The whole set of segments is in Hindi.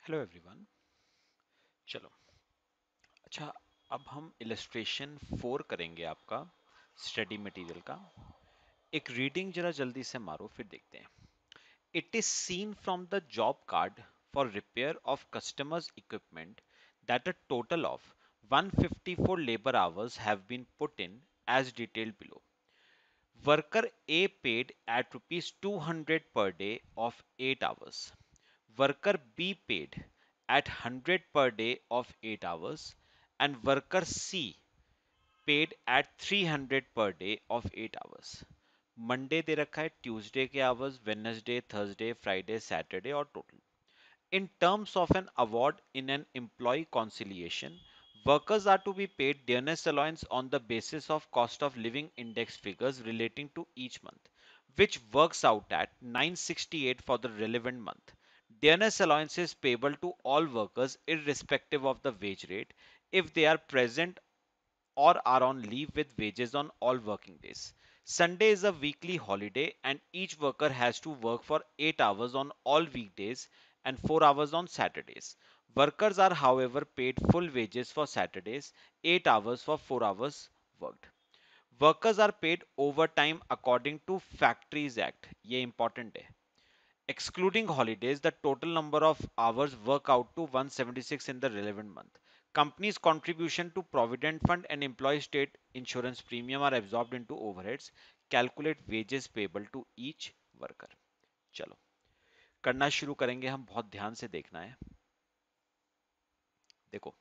Hello everyone. चलो, अच्छा, अब हम इलस्ट्रेशन 4 करेंगे आपका स्टडी मटेरियल का। एक रीडिंग जरा जल्दी से मारो फिर देखते हैं। It is seen from the job card for repair of customers equipment that a total of 154 labor hours have been put in as detailed below. Worker A paid at rupees 200 per day of 8 hours. Worker B paid at 100 per day of 8 hours, and worker C paid at 300 per day of 8 hours. Monday दे रखा है, ट्यूसडे के hours, Wednesday, Thursday, Friday, Saturday और total. In terms of an award in an employee conciliation, workers are to be paid dearness allowance on the basis of cost of living index figures relating to each month, which works out at 968 for the relevant month. Dearness allowance is payable to all workers irrespective of the wage rate if they are present or are on leave with wages on all working days. Sunday is a weekly holiday and each worker has to work for 8 hours on all weekdays and 4 hours on Saturdays. Workers are however paid full wages for Saturdays, 8 hours for 4 hours worked. Workers are paid overtime according to Factories Act. ये important है. Excluding holidays, the total number of hours work out to 176 in the relevant month. Company's contribution to Provident Fund and employee state insurance premium are absorbed into overheads. Calculate wages payable to each worker. चलो, करना शुरू करेंगे हम. बहुत ध्यान से देखना है. देखो,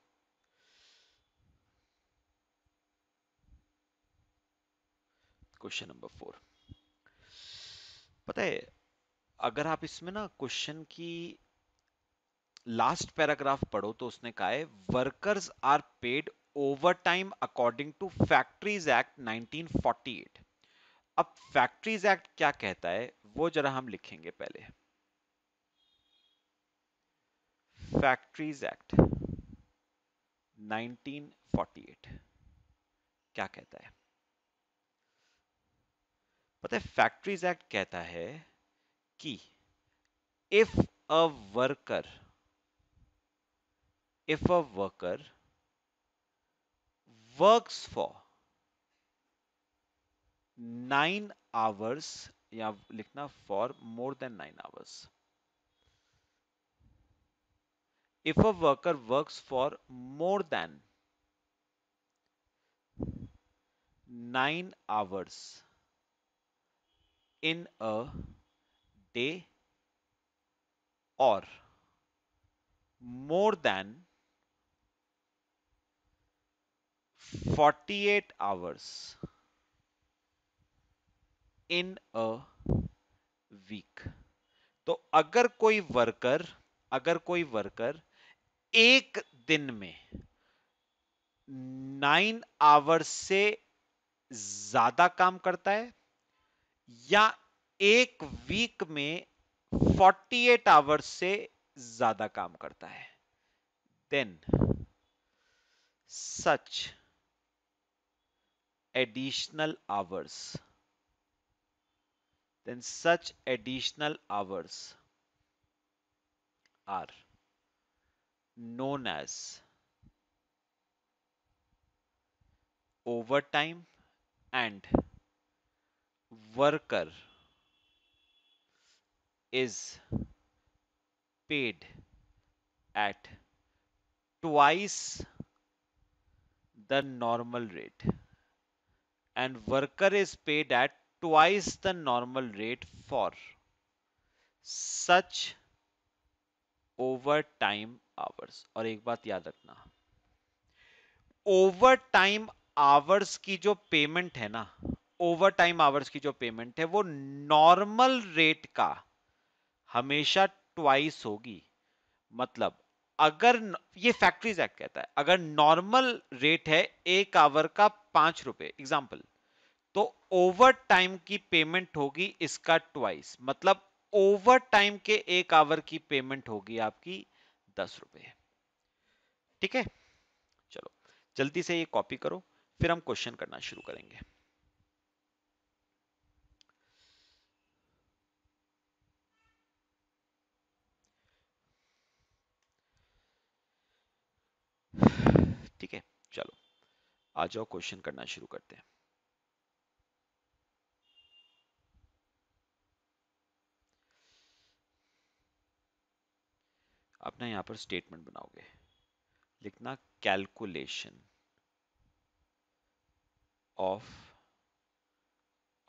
क्वेश्चन नंबर 4. पता है, अगर आप इसमें ना क्वेश्चन की लास्ट पैराग्राफ पढ़ो तो उसने कहा है workers are paid over time according to factories act 1948. अब फैक्ट्रीज एक्ट क्या कहता है वो जरा हम लिखेंगे पहले. फैक्ट्रीज एक्ट 1948 क्या कहता है? पता है, फैक्ट्रीज एक्ट कहता है कि if a worker if a worker works for 9 hours, या लिखना for more than 9 hours. If a worker works for more than 9 hours in a day or more than 48 hours in a week, तो अगर कोई वर्कर एक दिन में 9 hours से ज्यादा काम करता है या एक वीक में 48 आवर्स से ज्यादा काम करता है, then such additional hours such additional hours are known as overtime, and worker is paid at twice the normal rate, and worker is paid at twice the normal rate for such overtime hours. और एक बात याद रखना, ओवर टाइम आवर्स की जो पेमेंट है ना, ओवर टाइम आवर्स की जो पेमेंट है वो नॉर्मल रेट का हमेशा ट्वाइस होगी. मतलब अगर ये फैक्ट्रीज एक्ट कहता है अगर नॉर्मल रेट है 1 आवर का 5 रुपए एग्जाम्पल, तो ओवर टाइम की पेमेंट होगी इसका ट्वाइस. मतलब ओवर टाइम के 1 आवर की पेमेंट होगी आपकी 10 रुपए. ठीक है, चलो जल्दी से ये कॉपी करो फिर हम क्वेश्चन करना शुरू करेंगे. आ जाओ क्वेश्चन करना शुरू करते हैं। अपना यहां पर स्टेटमेंट बनाओगे, लिखना कैलकुलेशन ऑफ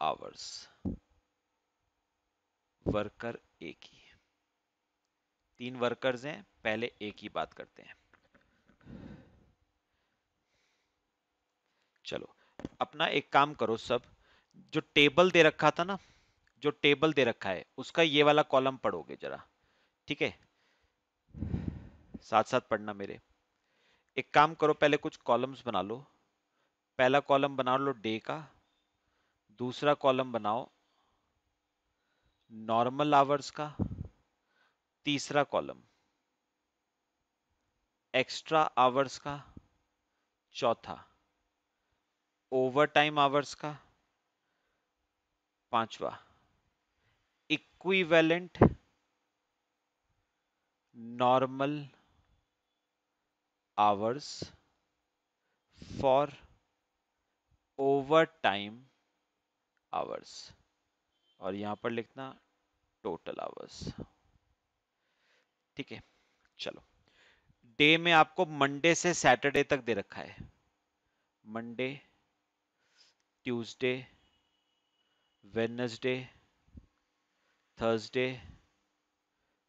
आवर्स वर्कर ए की। 3 वर्कर्स हैं, पहले ए की बात करते हैं। चलो अपना एक काम करो सब, जो टेबल दे रखा था ना, जो टेबल दे रखा है उसका ये वाला कॉलम पढ़ोगे जरा, ठीक है? साथ साथ पढ़ना मेरे। एक काम करो, पहले कुछ कॉलम्स बना लो। पहला कॉलम बना लो डे का, दूसरा कॉलम बनाओ नॉर्मल आवर्स का, तीसरा कॉलम एक्स्ट्रा आवर्स का, चौथा ओवर टाइम आवर्स का, पांचवा equivalent normal hours for over time hours, और यहां पर लिखना टोटल आवर्स। ठीक है, चलो डे में आपको मंडे से सैटरडे तक दे रखा है। Monday, Tuesday, Wednesday, Thursday,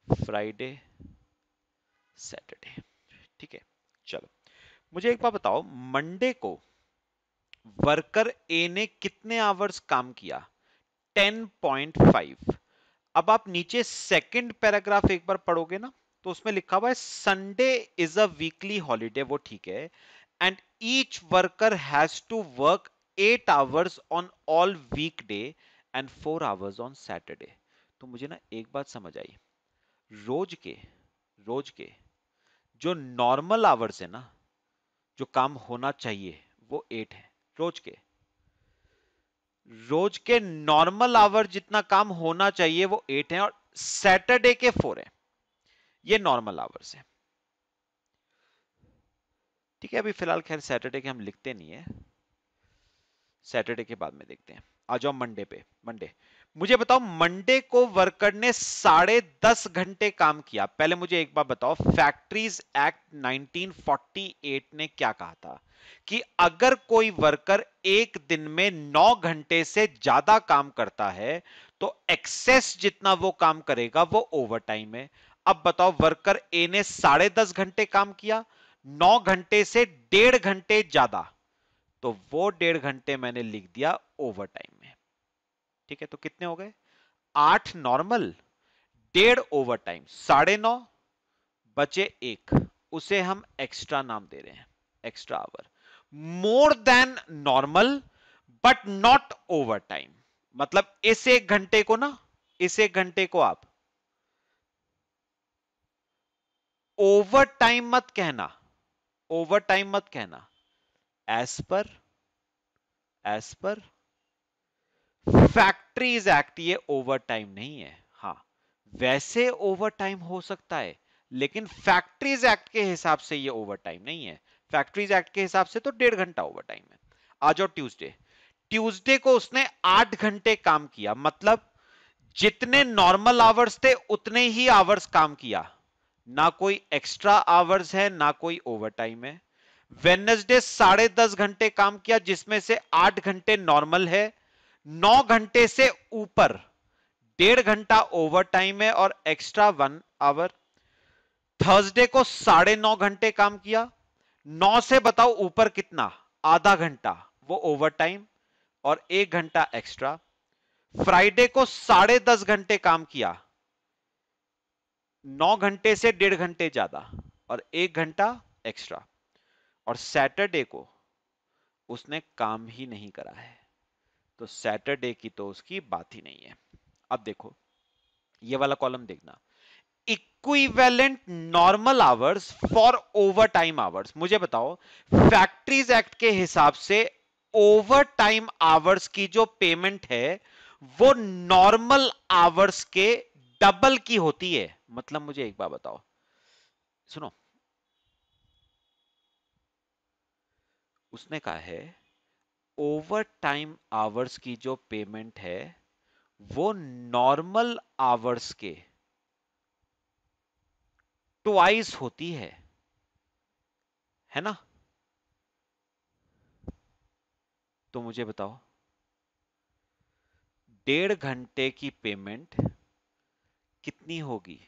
Friday, Saturday. ठीक है, चलो मुझे एक बात बताओ, मंडे को वर्कर ए ने कितने आवर्स काम किया? 10.5। अब आप नीचे सेकंड पैराग्राफ एक बार पढ़ोगे ना, तो उसमें लिखा हुआ है Sunday is a weekly holiday, वो ठीक है, and each worker has to work 8 hours on all weekday and 4 hours on Saturday. तो मुझे ना एक बात समझ आई, रोज के जो नॉर्मल आवर्स है ना, जो काम होना चाहिए वो 8 है। रोज के रोज के नॉर्मल आवर जितना काम होना चाहिए वो 8 है, और सैटरडे के 4 है। ये नॉर्मल आवर्स है। ठीक है, अभी फिलहाल खैर सैटरडे के हम लिखते नहीं है, सैटरडे के बाद में देखते हैं। आ जाओ मंडे पे। मंडे, मुझे बताओ मंडे को वर्कर ने 10.5 घंटे काम किया। पहले मुझे एक बात बताओ, फैक्ट्रीज एक्ट 1948 ने क्या कहा था कि अगर कोई वर्कर एक दिन में 9 घंटे से ज्यादा काम करता है तो एक्सेस जितना वो काम करेगा वो ओवर टाइम है। अब बताओ वर्कर ए ने 10.5 घंटे काम किया, 9 घंटे से 1.5 घंटे ज्यादा, तो वो 1.5 घंटे मैंने लिख दिया ओवर टाइम में। ठीक है, तो कितने हो गए? 8 नॉर्मल, 1.5 ओवर टाइम, 9.5 बचे 1, उसे हम एक्स्ट्रा नाम दे रहे हैं, extra our. More than normal but not over time, मतलब इस 1 घंटे को ना, इस 1 घंटे को आप ओवर टाइम मत कहना, ओवर टाइम मत कहना, एज पर फैक्ट्रीज एक्ट ये ओवर टाइम नहीं है। हाँ, वैसे ओवर टाइम हो सकता है, लेकिन फैक्ट्रीज एक्ट के हिसाब से ये ओवर टाइम नहीं है। फैक्ट्रीज एक्ट के हिसाब से तो 1.5 घंटा ओवर टाइम है। आ जाओ ट्यूसडे। ट्यूसडे को उसने 8 घंटे काम किया, मतलब जितने नॉर्मल आवर्स थे उतने ही आवर्स काम किया, ना कोई एक्स्ट्रा आवर्स है ना कोई ओवर टाइम है। वेडनेसडे 10.5 घंटे काम किया, जिसमें से 8 घंटे नॉर्मल है, 9 घंटे से ऊपर 1.5 घंटा ओवर टाइम है और एक्स्ट्रा 1 आवर। थर्सडे को 9.5 घंटे काम किया, 9 से बताओ ऊपर कितना? आधा घंटा, वो ओवर टाइम और 1 घंटा एक्स्ट्रा। फ्राइडे को 10.5 घंटे काम किया, 9 घंटे से 1.5 घंटे ज्यादा और 1 घंटा एक्स्ट्रा। और सैटरडे को उसने काम ही नहीं करा है, तो सैटरडे की तो उसकी बात ही नहीं है। अब देखो ये वाला कॉलम देखना, equivalent normal hours for over time hours. मुझे बताओ फैक्ट्रीज एक्ट के हिसाब से ओवर टाइम आवर्स की जो पेमेंट है वो नॉर्मल आवर्स के डबल की होती है। मतलब मुझे एक बात बताओ, सुनो, उसने कहा है ओवर टाइम आवर्स की जो पेमेंट है वो नॉर्मल आवर्स के ट्वाइस होती है ना? तो मुझे बताओ 1.5 घंटे की पेमेंट कितनी होगी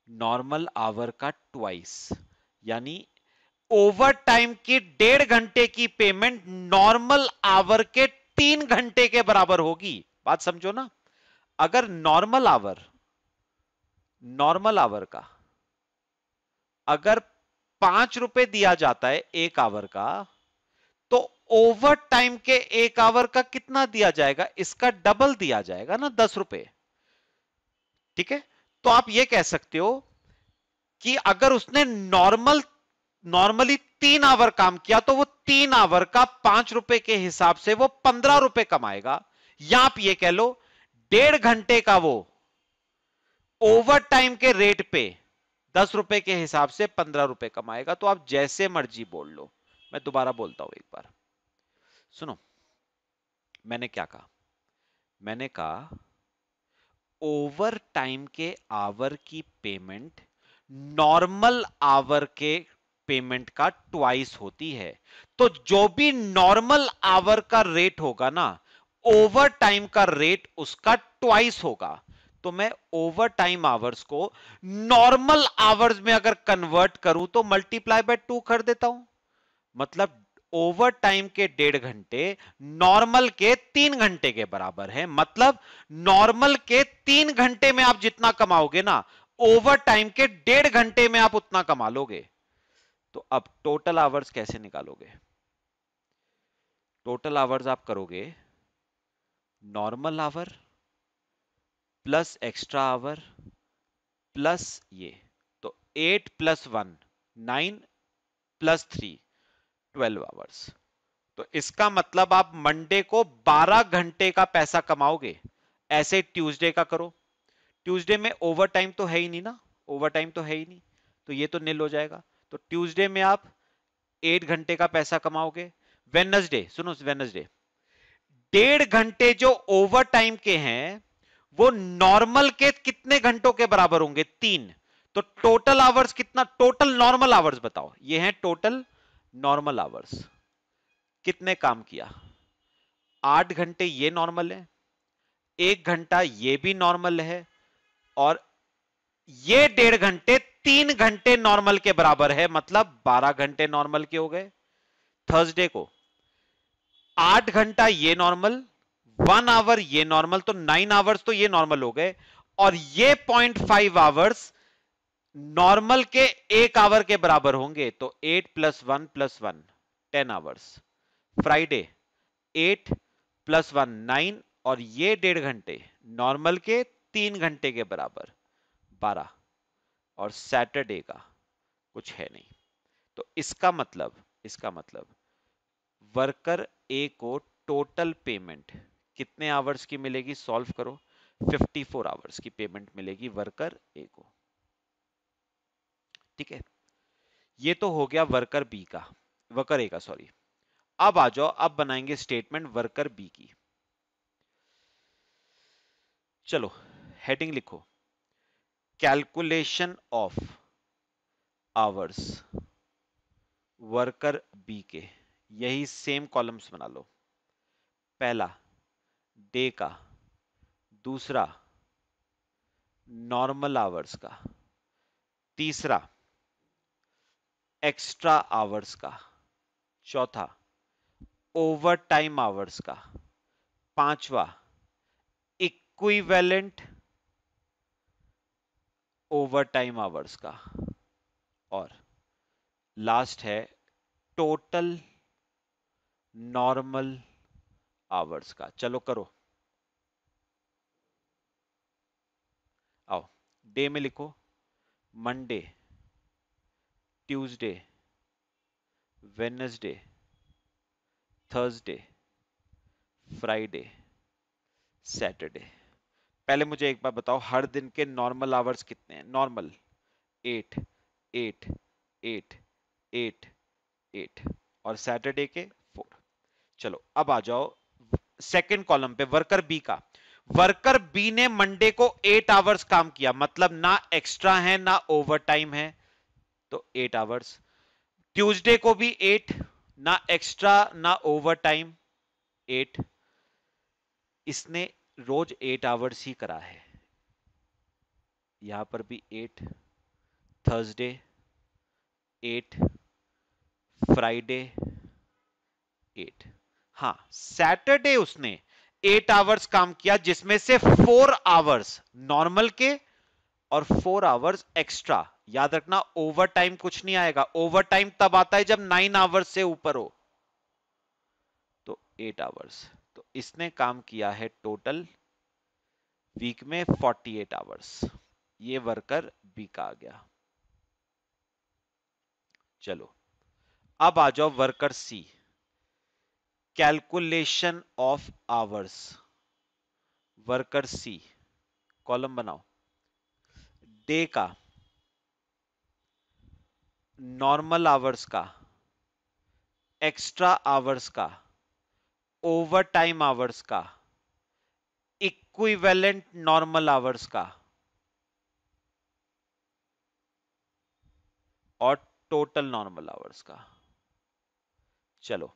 नॉर्मल आवर का ट्वाइस, यानी ओवर टाइम की 1.5 घंटे की पेमेंट नॉर्मल आवर के 3 घंटे के बराबर होगी। बात समझो ना, अगर नॉर्मल आवर का अगर 5 रुपए दिया जाता है एक आवर का, तो ओवर टाइम के एक आवर का कितना दिया जाएगा? इसका डबल दिया जाएगा ना, 10 रुपए। ठीक है, तो आप ये कह सकते हो कि अगर उसने नॉर्मली 3 आवर काम किया तो वो 3 आवर का 5 रुपए के हिसाब से वो 15 रुपए कमाएगा। या आप ये कह लो 1.5 घंटे का वो ओवर टाइम के रेट पे 10 रुपए के हिसाब से 15 रुपए कमाएगा। तो आप जैसे मर्जी बोल लो। मैं दोबारा बोलता हूं एक बार, सुनो। मैंने क्या कहा? मैंने कहा ओवर टाइम के आवर की पेमेंट नॉर्मल आवर के पेमेंट का ट्वाइस होती है। तो जो भी नॉर्मल आवर का रेट होगा ना, ओवर टाइम का रेट उसका ट्वाइस होगा। तो मैं ओवर टाइम आवर्स को नॉर्मल आवर्स में अगर कन्वर्ट करूं तो मल्टीप्लाई बाय 2 कर देता हूं। मतलब ओवर टाइम के 1.5 घंटे नॉर्मल के 3 घंटे के बराबर है। मतलब नॉर्मल के 3 घंटे में आप जितना कमाओगे ना, ओवर टाइम के 1.5 घंटे में आप उतना कमा लोगे। तो अब टोटल आवर्स कैसे निकालोगे? टोटल आवर्स आप करोगे normal hour plus extra hour plus ये, तो 8 + 1 9 + 3 12 आवर्स। तो इसका मतलब आप मंडे को 12 घंटे का पैसा कमाओगे। ऐसे ट्यूसडे का करो। ट्यूसडे में ओवर टाइम तो है ही नहीं ना, ओवर टाइम तो है ही नहीं, तो ये तो निल हो जाएगा। तो ट्यूसडे में आप 8 घंटे का पैसा कमाओगे। वेडनेसडे, सुनो, वेडनेसडे 1.5 घंटे जो ओवर टाइम के हैं वो नॉर्मल के कितने घंटों के बराबर होंगे? 3। तो टोटल आवर्स कितना? टोटल नॉर्मल आवर्स बताओ। ये है टोटल नॉर्मल आवर्स। कितने काम किया? 8 घंटे ये नॉर्मल है, 1 घंटा ये भी नॉर्मल है, और ये 1.5 घंटे 3 घंटे नॉर्मल के बराबर है। मतलब 12 घंटे नॉर्मल के हो गए। थर्सडे को 8 घंटा ये नॉर्मल, 1 आवर ये नॉर्मल, तो 9 आवर्स तो ये नॉर्मल हो गए, और ये 0.5 आवर्स नॉर्मल के 1 आवर के बराबर होंगे। तो 8 + 1 + 1 10 आवर्स। फ्राइडे 8 + 1 9, और ये 1.5 घंटे नॉर्मल के 3 घंटे के बराबर 12, और सैटरडे का कुछ है नहीं। तो इसका मतलब वर्कर ए को टोटल पेमेंट कितने आवर्स की मिलेगी? सॉल्व करो। 54 आवर्स की पेमेंट मिलेगी वर्कर ए को। ठीक है, ये तो हो गया वर्कर ए का, सॉरी। अब आ जाओ, अब बनाएंगे स्टेटमेंट वर्कर बी की। चलो, हेडिंग लिखो, calculation of hours worker bee के। यही सेम कॉलम्स बना लो। पहला डे का, दूसरा नॉर्मल आवर्स का, तीसरा एक्स्ट्रा आवर्स का, चौथा ओवर टाइम आवर्स का, पांचवा इक्विवेलेंट ओवर टाइम आवर्स का, और लास्ट है टोटल नॉर्मल आवर्स का। चलो करो, आओ। डे में लिखो Monday, Tuesday, Wednesday, Thursday, Friday, Saturday. पहले मुझे एक बार बताओ, हर दिन के नॉर्मल आवर्स कितने हैं? नॉर्मल 8 8 8 8 8। और सैटरडे के 4। चलो अब आ जाओ सेकंड कॉलम पे, वर्कर बी का। वर्कर बी ने मंडे को 8 आवर्स काम किया, मतलब ना एक्स्ट्रा है ना ओवर टाइम है, तो 8 आवर्स। ट्यूसडे को भी 8, ना एक्स्ट्रा ना ओवर टाइम, 8। इसने रोज 8 आवर्स ही करा है। यहां पर भी 8, थर्सडे 8, फ्राइडे 8। हाँ, सैटरडे उसने 8 आवर्स काम किया, जिसमें से 4 आवर्स नॉर्मल के और 4 आवर्स एक्स्ट्रा। याद रखना ओवर टाइम कुछ नहीं आएगा, ओवर टाइम तब आता है जब 9 आवर्स से ऊपर हो। तो 8 आवर्स, तो इसने काम किया है टोटल वीक में 48 आवर्स। ये वर्कर बी का आ गया। चलो अब आ जाओ worker C, calculation of hours. Worker C, column बनाओ। डे का, नॉर्मल आवर्स का, एक्स्ट्रा आवर्स का, ओवर टाइम आवर्स का, इक्विवेलेंट नॉर्मल आवर्स का और टोटल नॉर्मल आवर्स का। चलो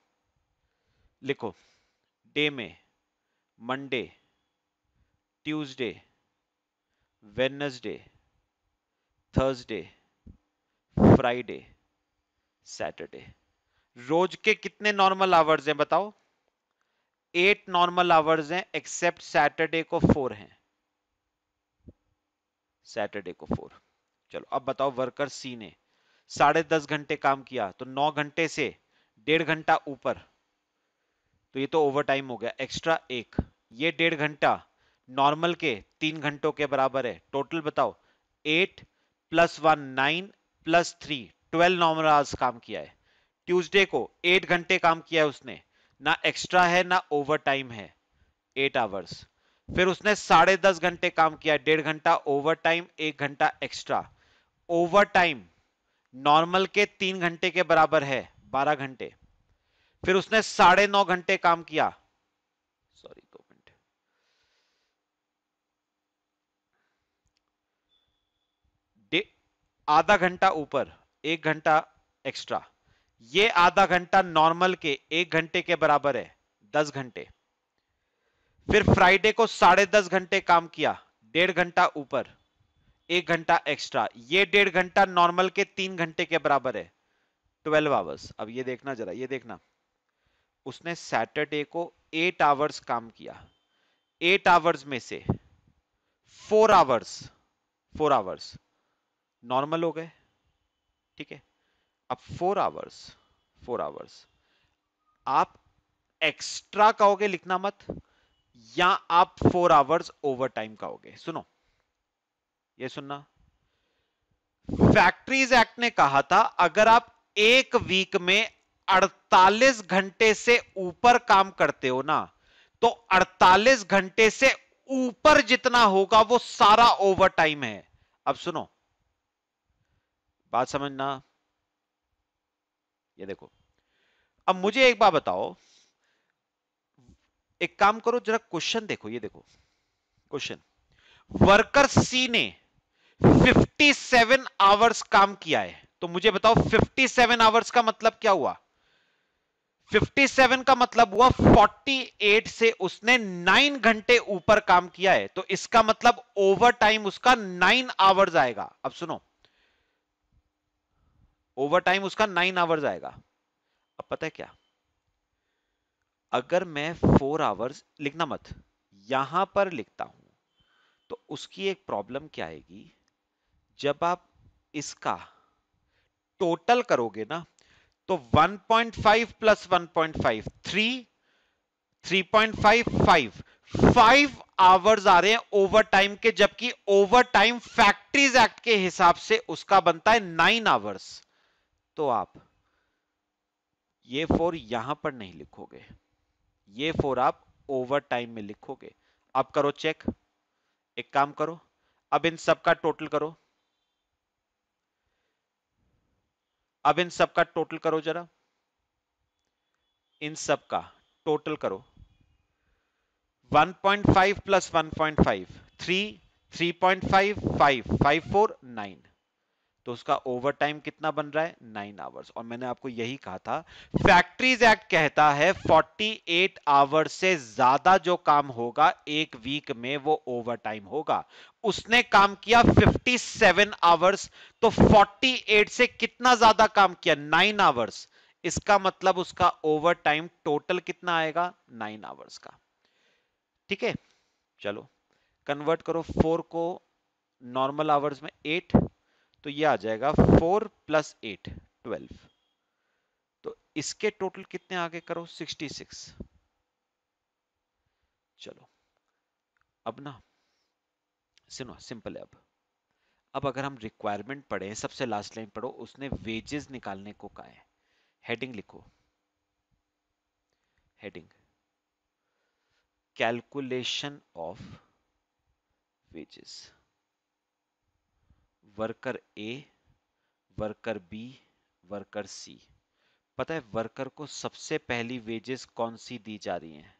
लिखो, डे में Monday, Tuesday, Wednesday, Thursday, Friday, Saturday. रोज के कितने नॉर्मल आवर्स हैं बताओ? 8 नॉर्मल आवर्स हैं, एक्सेप्ट सैटरडे को 4 हैं। सैटरडे को 4। चलो अब बताओ, वर्कर सी ने 10.5 घंटे काम किया, तो 9 घंटे से 1.5 घंटा ऊपर, तो ये तो ओवर टाइम हो गया, एक्स्ट्रा 1। ये 1.5 घंटा नॉर्मल के 3 घंटों के बराबर है। टोटल बताओ, 8 + 1 9 + 3 12 नॉर्मल आवर्स काम किया है। ट्यूसडे को 8 घंटे काम किया है उसने, ना एक्स्ट्रा है ना ओवर टाइम है, 8 आवर्स। फिर उसने 10.5 घंटे काम किया, 1.5 घंटा ओवर टाइम, 1 घंटा एक्स्ट्रा। ओवर टाइम नॉर्मल के 3 घंटे के बराबर है, 12 घंटे। फिर उसने 9.5 घंटे काम किया, सॉरी 2 मिनट, आधा घंटा ऊपर, 1 घंटा एक्स्ट्रा। ये आधा घंटा नॉर्मल के 1 घंटे के बराबर है, 10 घंटे। फिर फ्राइडे को 10.5 घंटे काम किया, 1.5 घंटा ऊपर, 1 घंटा एक्स्ट्रा। ये 1.5 घंटा नॉर्मल के 3 घंटे के बराबर है, 12 आवर्स। अब ये देखना जरा, ये देखना, उसने सैटरडे को 8 आवर्स काम किया, 8 आवर्स में से 4 आवर्स, 4 आवर्स नॉर्मल हो गए, ठीक है। अब 4 आवर्स, 4 आवर्स आप एक्स्ट्रा कहोगे, लिखना मत, या आप 4 आवर्स ओवर टाइम कहोगे। सुनो, ये सुनना, फैक्ट्रीज एक्ट ने कहा था अगर आप एक वीक में 48 घंटे से ऊपर काम करते हो ना, तो 48 घंटे से ऊपर जितना होगा वो सारा ओवर टाइम है। अब सुनो, बात समझना, ये देखो। अब मुझे एक बात बताओ, एक काम करो जरा, क्वेश्चन देखो, ये देखो क्वेश्चन। वर्कर सी ने 57 आवर्स काम किया है, तो मुझे बताओ 57 आवर्स का मतलब क्या हुआ? 57 का मतलब हुआ 48 से उसने 9 घंटे ऊपर काम किया है, तो इसका मतलब ओवर टाइम उसका 9 आवर्स आएगा। अब सुनो, ओवर टाइम उसका 9 आवर्स आएगा। अब पता है क्या, अगर मैं 4 आवर्स, लिखना मत, यहां पर लिखता हूं, तो उसकी एक प्रॉब्लम क्या आएगी, जब आप इसका टोटल करोगे ना, तो 1.5 + 1.5 3, 3.5 5, 5 आवर्स आ रहे हैं ओवर टाइम के, जबकि ओवर टाइम फैक्ट्रीज एक्ट के हिसाब से उसका बनता है 9 आवर्स। तो आप ये 4 यहां पर नहीं लिखोगे, ये 4 आप ओवर टाइम में लिखोगे। अब करो चेक, एक काम करो, अब इन सब का टोटल करो, अब इन सब का टोटल करो जरा। इन सब का टोटल करो। 1.5 प्लस 1.5 3, 3.5 5 5 4 9, तो उसका ओवर टाइम कितना बन रहा है 9 आवर्स। और मैंने आपको यही कहा था, फैक्ट्रीज एक्ट कहता है 48 आवर्स से ज्यादा जो काम होगा एक वीक में वो ओवर टाइम होगा। उसने काम किया 57 आवर्स, तो 48 से कितना ज्यादा काम किया 9 आवर्स। इसका मतलब उसका ओवर टाइम टोटल कितना आएगा 9 आवर्स का। ठीक है, चलो कन्वर्ट करो 4 को नॉर्मल आवर्स में 8, तो ये आ जाएगा 4 प्लस 8 12, तो इसके टोटल कितने आगे करो 66। चलो अब ना सुनो, सिंपल है। अब अगर हम रिक्वायरमेंट पढ़े, सबसे लास्ट लाइन पढ़ो, उसने वेजेस निकालने को कहा है। हेडिंग लिखो, heading calculation of wages, worker A, worker B, worker C. पता है वर्कर को सबसे पहली वेजेस कौन सी दी जा रही हैं?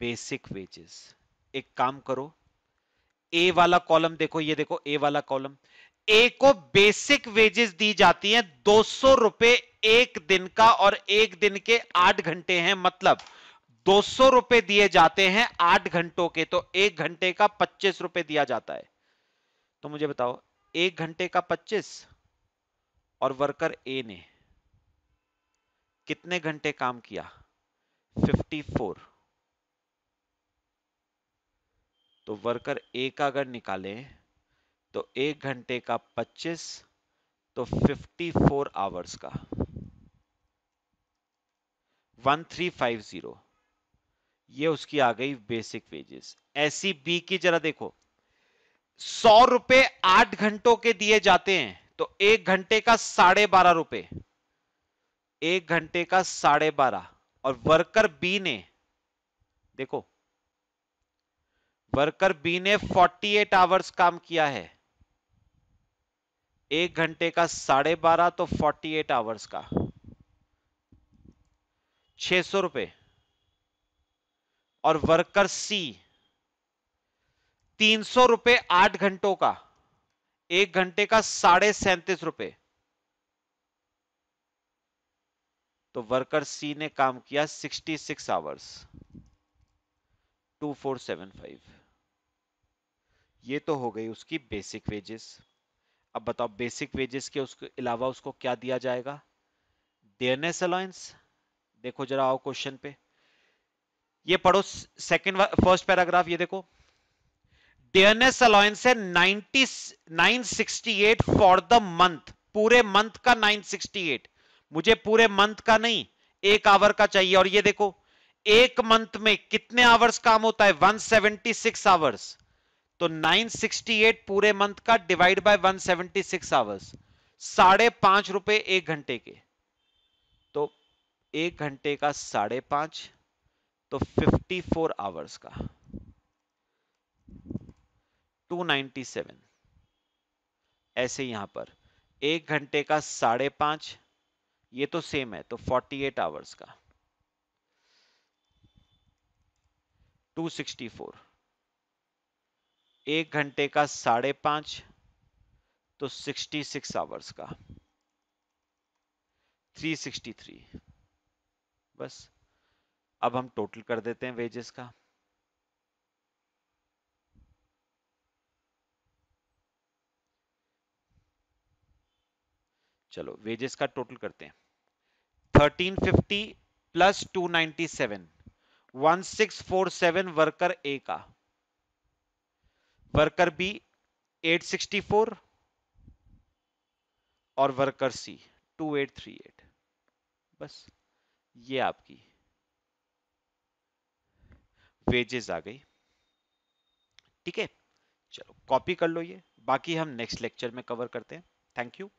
Basic wages. एक काम करो, ए वाला कॉलम देखो, ये देखो ए वाला कॉलम, ए को बेसिक वेजेस दी जाती हैं 200 रुपए एक दिन का, और एक दिन के 8 घंटे हैं, मतलब 200 रुपए दिए जाते हैं 8 घंटों के, तो एक घंटे का 25 रुपए दिया जाता है। तो मुझे बताओ, एक घंटे का 25 और वर्कर ए ने कितने घंटे काम किया 54, तो वर्कर ए का अगर निकालें तो एक घंटे का 25, तो 54 आवर्स का 1350, ये उसकी आ गई बेसिक वेजेस। ऐसी बी की जरा देखो, 100 रुपए 8 घंटों के दिए जाते हैं, तो एक घंटे का 12.5 रुपए, एक घंटे का 12.5, और वर्कर बी ने देखो, वर्कर बी ने 48 आवर्स काम किया है, एक घंटे का 12.5, तो 48 आवर्स का 600 रुपए, और वर्कर सी 300 रुपए 8 घंटों का, एक घंटे का 37.5 रुपए, तो वर्कर सी ने काम किया 66 आवर्स 2475। ये तो हो गई उसकी बेसिक वेजेस। अब बताओ बेसिक वेजेस के उसके अलावा उसको क्या दिया जाएगा? Dearness allowance. देखो जरा आओ क्वेश्चन पे, ये पढ़ो सेकंड फर्स्ट पैराग्राफ, ये देखो, डेयरनेस अलाउंस है 968 फॉर द मंथ, पूरे मंथ का 968, मुझे पूरे मंथ का नहीं, एक आवर का चाहिए। और ये देखो एक मंथ में कितने आवर्स काम होता है 176 आवर्स, तो 968 पूरे मंथ का डिवाइड बाय 176 आवर्स, 5.5 रुपए एक घंटे के, तो एक घंटे का 5.5, तो 54 आवर्स का 297। ऐसे यहां पर एक घंटे का 5.5, ये तो सेम है, तो 48 आवर्स का 264, एक घंटे का 5.5, तो 66 आवर्स का 363। बस अब हम टोटल कर देते हैं वेजेस का। चलो वेजेस का टोटल करते हैं, 1350 प्लस 297, 1647 वर्कर ए का, वर्कर बी 864, और वर्कर सी 2838। बस ये आपकी वेजेस आ गई। ठीक है, चलो कॉपी कर लो ये, बाकी हम नेक्स्ट लेक्चर में कवर करते हैं। Thank you.